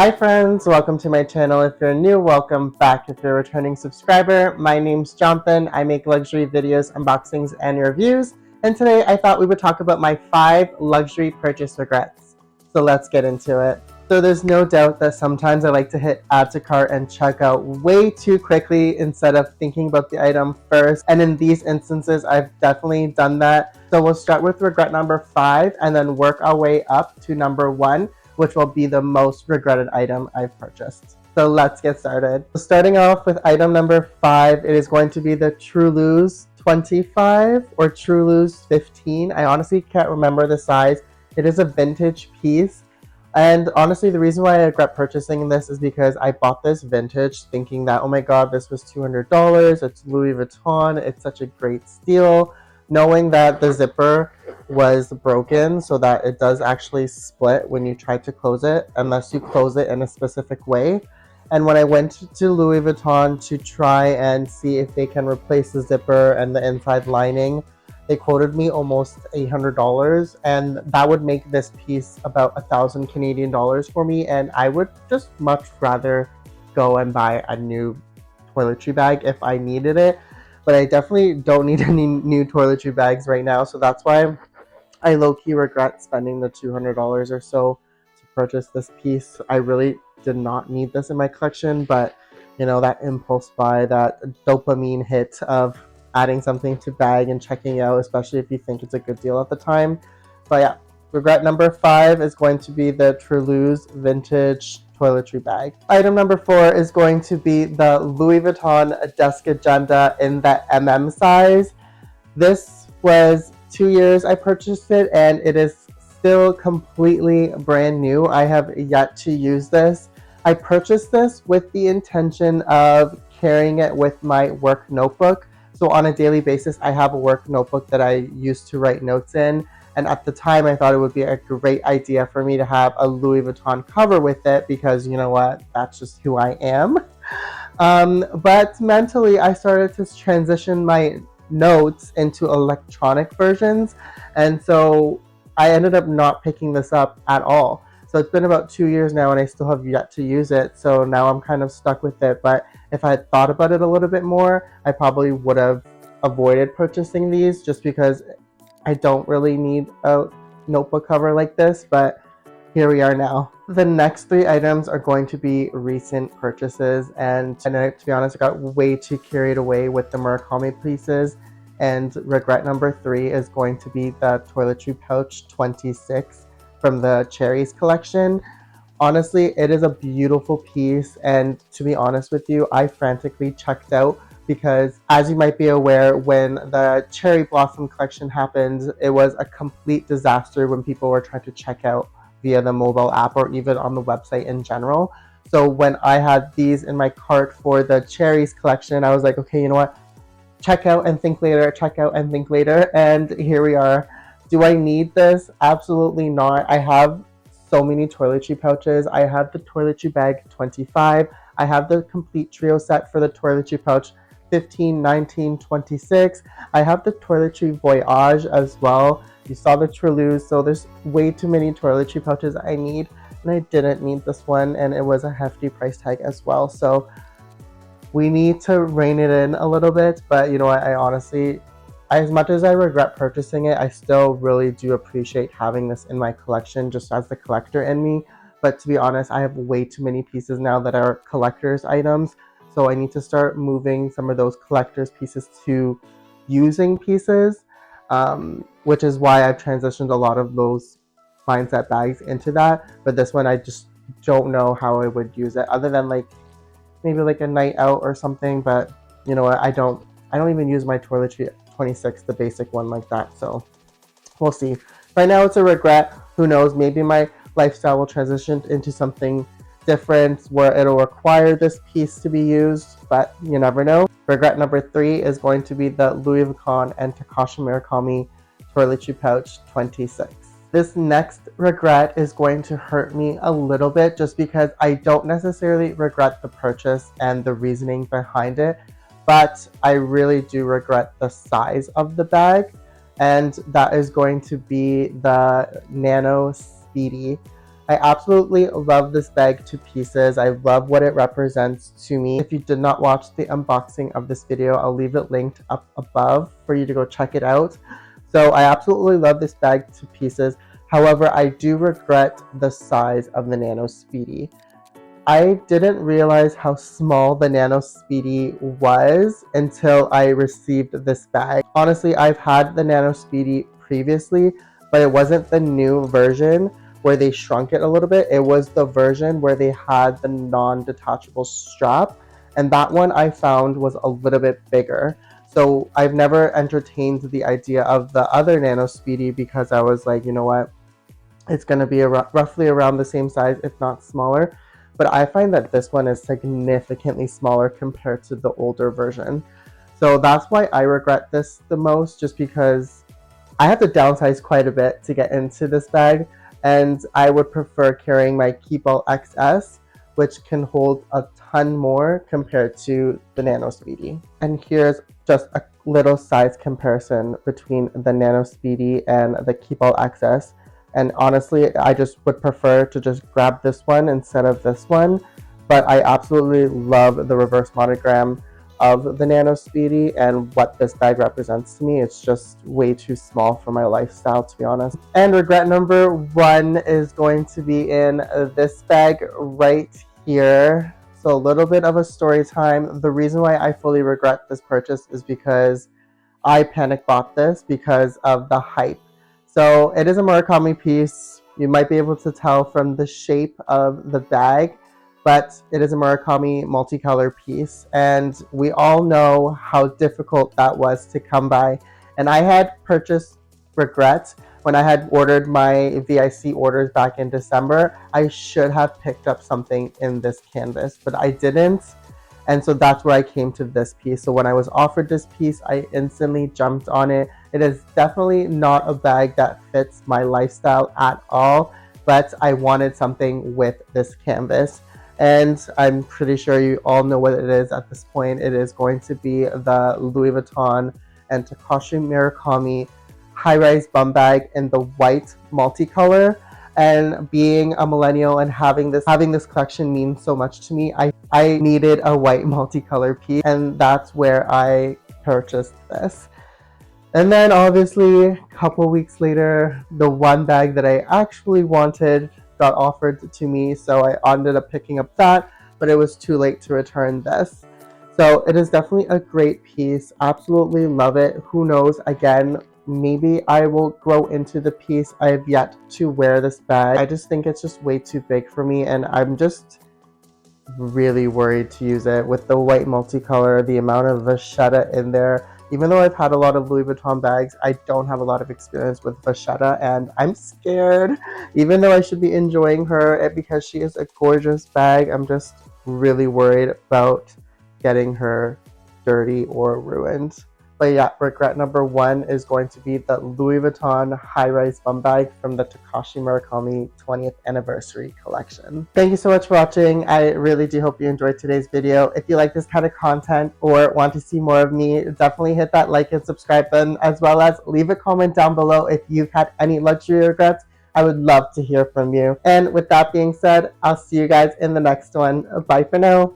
Hi friends, welcome to my channel. If you're new, welcome back. If you're a returning subscriber, my name's Jonathan. I make luxury videos, unboxings, and reviews. And today I thought we would talk about my 5 luxury purchase regrets. So let's get into it. So there's no doubt that sometimes I like to hit add to cart and check out way too quickly instead of thinking about the item first. And in these instances, I've definitely done that. So we'll start with regret number 5 and then work our way up to number 1, which will be the most regretted item I've purchased. So let's get started. Starting off with item number 5, it is going to be the Truluse 25 or Truluse 15. I honestly can't remember the size. It is a vintage piece. And honestly, the reason why I regret purchasing this is because I bought this vintage thinking that, oh my god, this was $200, it's Louis Vuitton, it's such a great steal, knowing that the zipper was broken so that it does actually split when you try to close it unless you close it in a specific way. And when I went to Louis Vuitton to try and see if they can replace the zipper and the inside lining, they quoted me almost $800, and that would make this piece about 1,000 Canadian dollars for me, and I would just much rather go and buy a new toiletry bag if I needed it. But I definitely don't need any new toiletry bags right now, so that's why I low-key regret spending the $200 or so to purchase this piece. I really did not need this in my collection, but you know, that impulse buy, that dopamine hit of adding something to bag and checking out, especially if you think it's a good deal at the time. But yeah, regret number 5 is going to be the Truluse vintage toiletry bag. Item number 4 is going to be the Louis Vuitton Desk Agenda in the size. This was 2 years I purchased it, and it is still completely brand new. I have yet to use this. I purchased this with the intention of carrying it with my work notebook. So on a daily basis, I have a work notebook that I used to write notes in. And at the time, I thought it would be a great idea for me to have a Louis Vuitton cover with it because, you know what, that's just who I am. But mentally, I started to transition my notes into electronic versions. And so I ended up not picking this up at all. So it's been about 2 years now and I still have yet to use it. So now I'm kind of stuck with it. But if I had thought about it a little bit more, I probably would have avoided purchasing these just because I don't really need a notebook cover like this. But here we are now. The next 3 items are going to be recent purchases, and to be honest, I got way too carried away with the Murakami pieces, and regret number 3 is going to be the toiletry pouch 26 from the Cherries collection. Honestly, it is a beautiful piece, and to be honest with you, I frantically checked out because, as you might be aware, when the Cherry Blossom collection happened, it was a complete disaster when people were trying to check out via the mobile app or even on the website in general. So when I had these in my cart for the Cherries collection, I was like, okay, you know what? Check out and think later, check out and think later. And here we are. Do I need this? Absolutely not. I have so many toiletry pouches. I have the toiletry bag 25. I have the complete trio set for the toiletry pouch 15, 19, 26. I have the toiletry voyage as well. You saw the Truluse, so there's way too many toiletry pouches I need, and I didn't need this one, and it was a hefty price tag as well. So we need to rein it in a little bit, but you know what, I honestly, as much as I regret purchasing it, I still really do appreciate having this in my collection just as the collector in me. But to be honest, I have way too many pieces now that are collector's items, so I need to start moving some of those collector's pieces to using pieces, which is why I've transitioned a lot of those mindset bags into that. But this one, I just don't know how I would use it other than like maybe like a night out or something. But you know what, I don't even use my toiletry 26, the basic one, like that. So we'll see. Right now it's a regret. Who knows, maybe my lifestyle will transition into something different where it'll require this piece to be used, but you never know. Regret number 3 is going to be the Louis Vuitton and Takashi Murakami toiletry pouch 26. This next regret is going to hurt me a little bit just because I don't necessarily regret the purchase and the reasoning behind it, but I really do regret the size of the bag, and that is going to be the Nano Speedy. I absolutely love this bag to pieces. I love what it represents to me. If you did not watch the unboxing of this video, I'll leave it linked up above for you to go check it out. So I absolutely love this bag to pieces. However, I do regret the size of the Nano Speedy. I didn't realize how small the Nano Speedy was until I received this bag. Honestly, I've had the Nano Speedy previously, but it wasn't the new version where they shrunk it a little bit. It was the version where they had the non-detachable strap, and that one I found was a little bit bigger. So I've never entertained the idea of the other Nano Speedy because I was like, you know what, it's going to be roughly around the same size, if not smaller. But I find that this one is significantly smaller compared to the older version. So that's why I regret this the most, just because I have to downsize quite a bit to get into this bag, and I would prefer carrying my Keepall XS, which can hold a ton more compared to the Nano Speedy. And here's just a little size comparison between the Nano Speedy and the Keepall XS. And honestly, I just would prefer to just grab this one instead of this one. But I absolutely love the reverse monogram of the Nano Speedy and what this bag represents to me. It's just way too small for my lifestyle, to be honest. And regret number 1 is going to be in this bag right here. So a little bit of a story time. The reason why I fully regret this purchase is because I panic bought this because of the hype. So it is a Murakami piece. You might be able to tell from the shape of the bag, but it is a Murakami multicolor piece. And we all know how difficult that was to come by. And I had purchased regret when I had ordered my VIC orders back in December. I should have picked up something in this canvas, but I didn't. And so that's where I came to this piece. So when I was offered this piece, I instantly jumped on it. It is definitely not a bag that fits my lifestyle at all, but I wanted something with this canvas. And I'm pretty sure you all know what it is at this point. It is going to be the Louis Vuitton and Takashi Murakami high-rise bum bag in the white multicolor. And being a millennial and having this collection means so much to me. I needed a white multicolor piece, and that's where I purchased this. And then obviously a couple weeks later, the one bag that I actually wanted got offered to me, so I ended up picking up that, but it was too late to return this. So it is definitely a great piece. Absolutely love it. Who knows, again, maybe I will grow into the piece. I have yet to wear this bag. I just think it's just way too big for me, and I'm just really worried to use it with the white multicolor, the amount of vachetta in there. Even though I've had a lot of Louis Vuitton bags, I don't have a lot of experience with vachetta, and I'm scared. Even though I should be enjoying her because she is a gorgeous bag, I'm just really worried about getting her dirty or ruined. But yeah, regret number 1 is going to be the Louis Vuitton high-rise bum bag from the Takashi Murakami 20th anniversary collection. Thank you so much for watching. I really do hope you enjoyed today's video. If you like this kind of content or want to see more of me, definitely hit that like and subscribe button, as well as leave a comment down below if you've had any luxury regrets. I would love to hear from you. And with that being said, I'll see you guys in the next one. Bye for now.